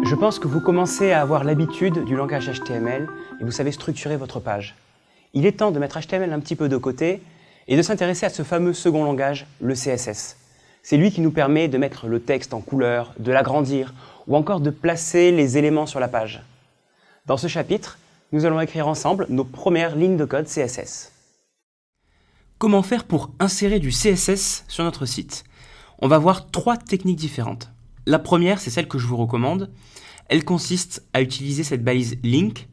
Je pense que vous commencez à avoir l'habitude du langage HTML et vous savez structurer votre page. Il est temps de mettre HTML un petit peu de côté et de s'intéresser à ce fameux second langage, le CSS. C'est lui qui nous permet de mettre le texte en couleur, de l'agrandir ou encore de placer les éléments sur la page. Dans ce chapitre, nous allons écrire ensemble nos premières lignes de code CSS. Comment faire pour insérer du CSS sur notre site? On va voir 3 techniques différentes. La première, c'est celle que je vous recommande. Elle consiste à utiliser cette balise link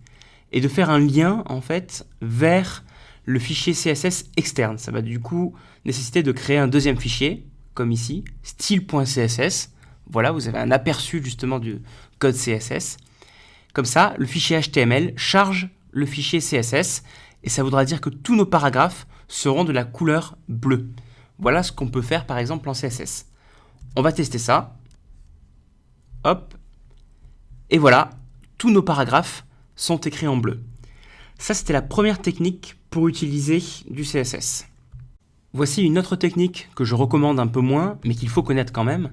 et de faire un lien en fait vers le fichier CSS externe. Ça va du coup nécessiter de créer un deuxième fichier, comme ici, style.css. Voilà, vous avez un aperçu justement du code CSS. Comme ça, le fichier HTML charge le fichier CSS et ça voudra dire que tous nos paragraphes seront de la couleur bleue. Voilà ce qu'on peut faire par exemple en CSS. On va tester ça. Hop. Et voilà, tous nos paragraphes sont écrits en bleu. Ça, c'était la première technique pour utiliser du CSS. Voici une autre technique que je recommande un peu moins, mais qu'il faut connaître quand même.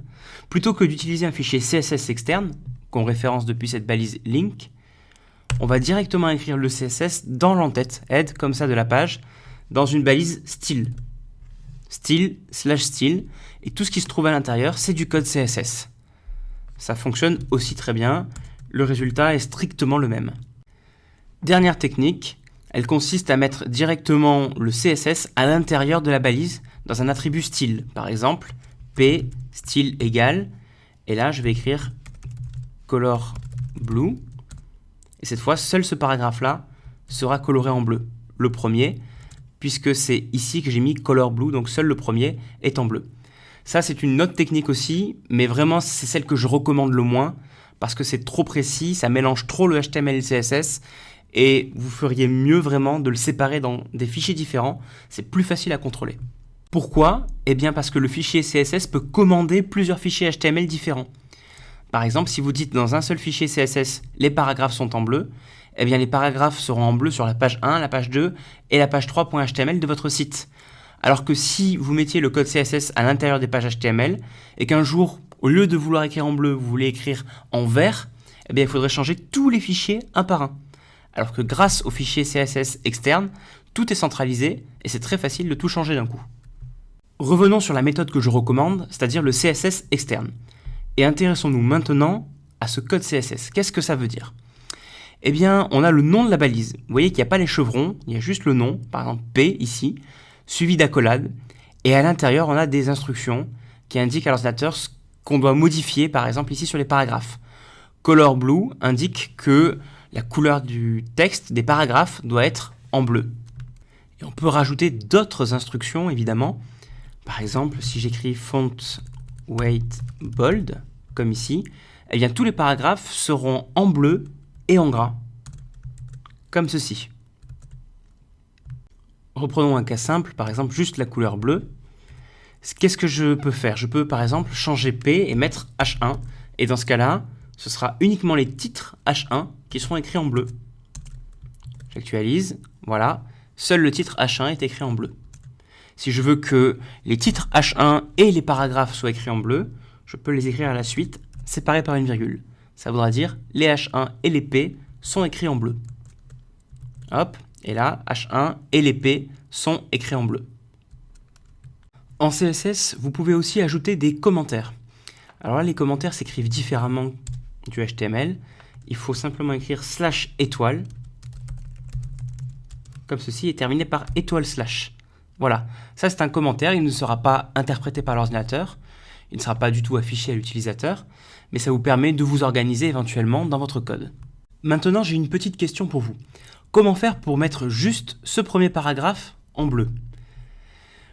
Plutôt que d'utiliser un fichier CSS externe, qu'on référence depuis cette balise link, on va directement écrire le CSS dans l'entête, head, comme ça de la page, dans une balise style. Style/style, et tout ce qui se trouve à l'intérieur, c'est du code CSS. Ça fonctionne aussi très bien, le résultat est strictement le même. Dernière technique, elle consiste à mettre directement le CSS à l'intérieur de la balise dans un attribut style. Par exemple, p style égale, et là je vais écrire color blue, et cette fois seul ce paragraphe-là sera coloré en bleu. Le premier, puisque c'est ici que j'ai mis color blue, donc seul le premier est en bleu. Ça, c'est une autre technique aussi, mais vraiment, c'est celle que je recommande le moins, parce que c'est trop précis, ça mélange trop le HTML et le CSS, et vous feriez mieux vraiment de le séparer dans des fichiers différents, c'est plus facile à contrôler. Pourquoi? Eh bien parce que le fichier CSS peut commander plusieurs fichiers HTML différents. Par exemple, si vous dites dans un seul fichier CSS, les paragraphes sont en bleu, eh bien les paragraphes seront en bleu sur la page 1, la page 2 et la page 3.html de votre site. Alors que si vous mettiez le code CSS à l'intérieur des pages HTML et qu'un jour, au lieu de vouloir écrire en bleu, vous voulez écrire en vert, eh bien, il faudrait changer tous les fichiers un par un. Alors que grâce au fichier CSS externe, tout est centralisé et c'est très facile de tout changer d'un coup. Revenons sur la méthode que je recommande, c'est-à-dire le CSS externe. Et intéressons-nous maintenant à ce code CSS. Qu'est-ce que ça veut dire? Eh bien, on a le nom de la balise. Vous voyez qu'il n'y a pas les chevrons, il y a juste le nom, par exemple P ici, suivi d'accolades, et à l'intérieur, on a des instructions qui indiquent à l'ordinateur ce qu'on doit modifier, par exemple ici sur les paragraphes. Color blue indique que la couleur du texte des paragraphes doit être en bleu. Et on peut rajouter d'autres instructions, évidemment. Par exemple, si j'écris font weight bold, comme ici, eh bien tous les paragraphes seront en bleu et en gras, comme ceci. Reprenons un cas simple, par exemple juste la couleur bleue. Qu'est-ce que je peux faire? Je peux par exemple changer P et mettre H1, et dans ce cas-là, ce sera uniquement les titres H1 qui seront écrits en bleu. J'actualise, voilà, seul le titre H1 est écrit en bleu. Si je veux que les titres H1 et les paragraphes soient écrits en bleu, je peux les écrire à la suite, séparés par une virgule. Ça voudra dire les H1 et les P sont écrits en bleu. Hop, et là, H1 et les P sont écrits en bleu. En CSS, vous pouvez aussi ajouter des commentaires. Alors là, les commentaires s'écrivent différemment du HTML. Il faut simplement écrire /étoile, comme ceci, et terminer par étoile/. Voilà, ça c'est un commentaire, il ne sera pas interprété par l'ordinateur, il ne sera pas du tout affiché à l'utilisateur, mais ça vous permet de vous organiser éventuellement dans votre code. Maintenant, j'ai une petite question pour vous. Comment faire pour mettre juste ce premier paragraphe en bleu?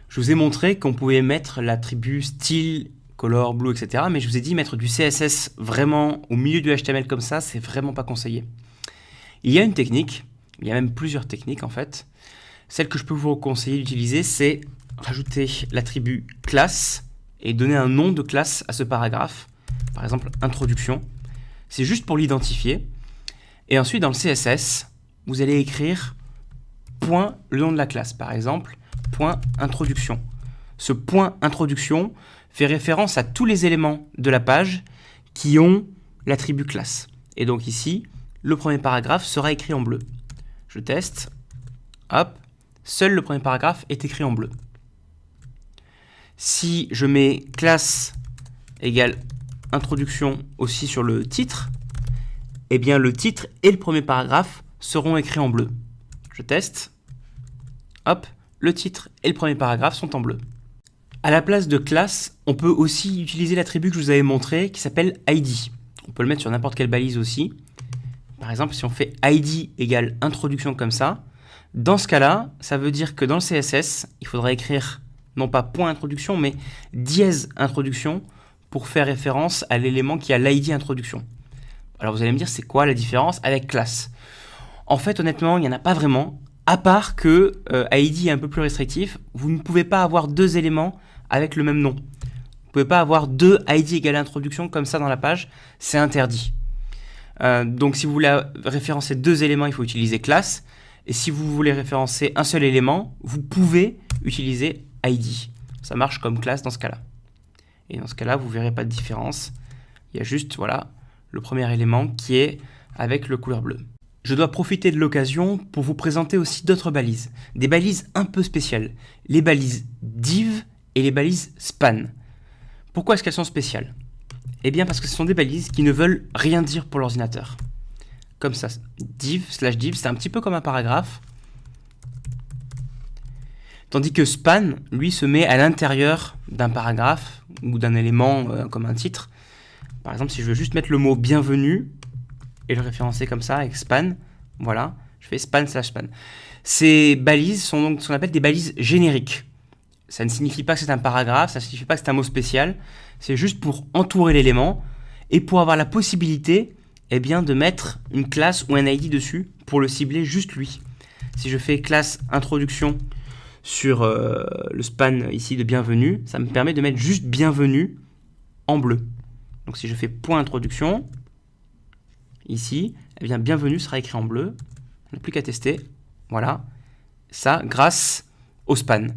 Je vous ai montré qu'on pouvait mettre l'attribut style, color, blue, etc. Mais je vous ai dit mettre du CSS vraiment au milieu du HTML comme ça, c'est vraiment pas conseillé. Il y a une technique, il y a même plusieurs techniques en fait. Celle que je peux vous conseiller d'utiliser, c'est rajouter l'attribut classe et donner un nom de classe à ce paragraphe. Par exemple, introduction. C'est juste pour l'identifier. Et ensuite, dans le CSS, vous allez écrire point, le nom de la classe. Par exemple, point introduction. Ce point introduction fait référence à tous les éléments de la page qui ont l'attribut classe. Et donc ici, le premier paragraphe sera écrit en bleu. Je teste, hop, seul le premier paragraphe est écrit en bleu. Si je mets classe égale introduction aussi sur le titre, eh bien le titre et le premier paragraphe seront écrits en bleu. Je teste, hop, le titre et le premier paragraphe sont en bleu. À la place de classe, on peut aussi utiliser l'attribut que je vous avais montré qui s'appelle ID. On peut le mettre sur n'importe quelle balise aussi. Par exemple, si on fait ID égale introduction comme ça, dans ce cas-là, ça veut dire que dans le CSS, il faudra écrire non pas point introduction, mais dièse introduction pour faire référence à l'élément qui a l'ID introduction. Alors vous allez me dire, c'est quoi la différence avec classe? En fait, honnêtement, il n'y en a pas vraiment, à part que ID est un peu plus restrictif. Vous ne pouvez pas avoir deux éléments avec le même nom. Vous ne pouvez pas avoir deux ID égale introduction comme ça dans la page, c'est interdit. Donc si vous voulez référencer deux éléments, il faut utiliser classe. Et si vous voulez référencer un seul élément, vous pouvez utiliser ID. Ça marche comme classe dans ce cas-là. Et dans ce cas-là, vous ne verrez pas de différence. Il y a juste, voilà, le premier élément qui est avec le couleur bleue. Je dois profiter de l'occasion pour vous présenter aussi d'autres balises. Des balises un peu spéciales. Les balises div et les balises span. Pourquoi est-ce qu'elles sont spéciales? Eh bien parce que ce sont des balises qui ne veulent rien dire pour l'ordinateur. Comme ça, div, /div, c'est un petit peu comme un paragraphe. Tandis que span, lui, se met à l'intérieur d'un paragraphe ou d'un élément comme un titre. Par exemple, si je veux juste mettre le mot bienvenue et le référencer comme ça avec span, voilà, je fais span/span. Ces balises sont donc ce qu'on appelle des balises génériques. Ça ne signifie pas que c'est un paragraphe, ça ne signifie pas que c'est un mot spécial, c'est juste pour entourer l'élément et pour avoir la possibilité eh bien, de mettre une classe ou un ID dessus pour le cibler juste lui. Si je fais classe introduction sur le span ici de bienvenue, ça me permet de mettre juste bienvenue en bleu. Donc si je fais point introduction, ici, eh bien bienvenue sera écrit en bleu. On n'a plus qu'à tester. Voilà. Ça, grâce au span.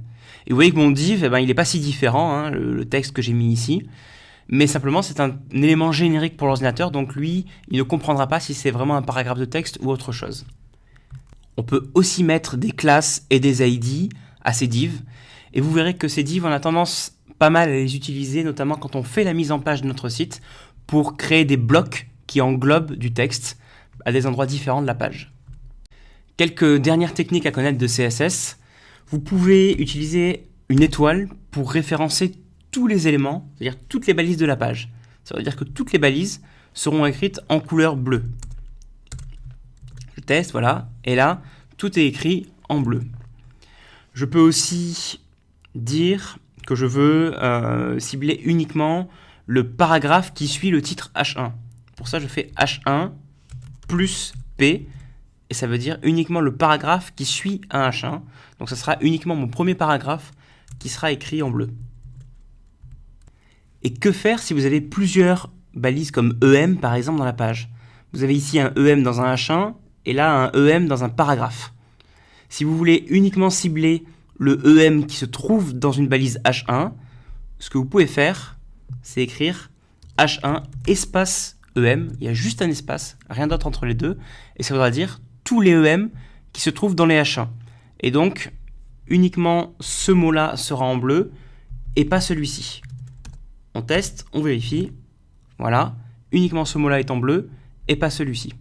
Et vous voyez que mon div, eh ben, il n'est pas si différent, hein, le texte que j'ai mis ici. Mais simplement, c'est un élément générique pour l'ordinateur. Donc lui, il ne comprendra pas si c'est vraiment un paragraphe de texte ou autre chose. On peut aussi mettre des classes et des ID à ces divs. Et vous verrez que ces divs, on a tendance pas mal à les utiliser, notamment quand on fait la mise en page de notre site, pour créer des blocs qui englobent du texte à des endroits différents de la page. Quelques dernières techniques à connaître de CSS. Vous pouvez utiliser une étoile pour référencer tous les éléments, c'est-à-dire toutes les balises de la page. Ça veut dire que toutes les balises seront écrites en couleur bleue. Je teste, voilà, et là, tout est écrit en bleu. Je peux aussi dire que je veux cibler uniquement le paragraphe qui suit le titre H1. Pour ça, je fais H1 plus P, et ça veut dire uniquement le paragraphe qui suit un H1. Donc ça sera uniquement mon premier paragraphe qui sera écrit en bleu. Et que faire si vous avez plusieurs balises comme EM par exemple dans la page? Vous avez ici un EM dans un H1 et là un EM dans un paragraphe. Si vous voulez uniquement cibler le EM qui se trouve dans une balise H1, ce que vous pouvez faire, c'est écrire H1 espace EM. Il y a juste un espace, rien d'autre entre les deux. Et ça voudra dire tous les EM qui se trouvent dans les H1. Et donc, uniquement ce mot-là sera en bleu et pas celui-ci. On teste, on vérifie. Voilà, uniquement ce mot-là est en bleu et pas celui-ci.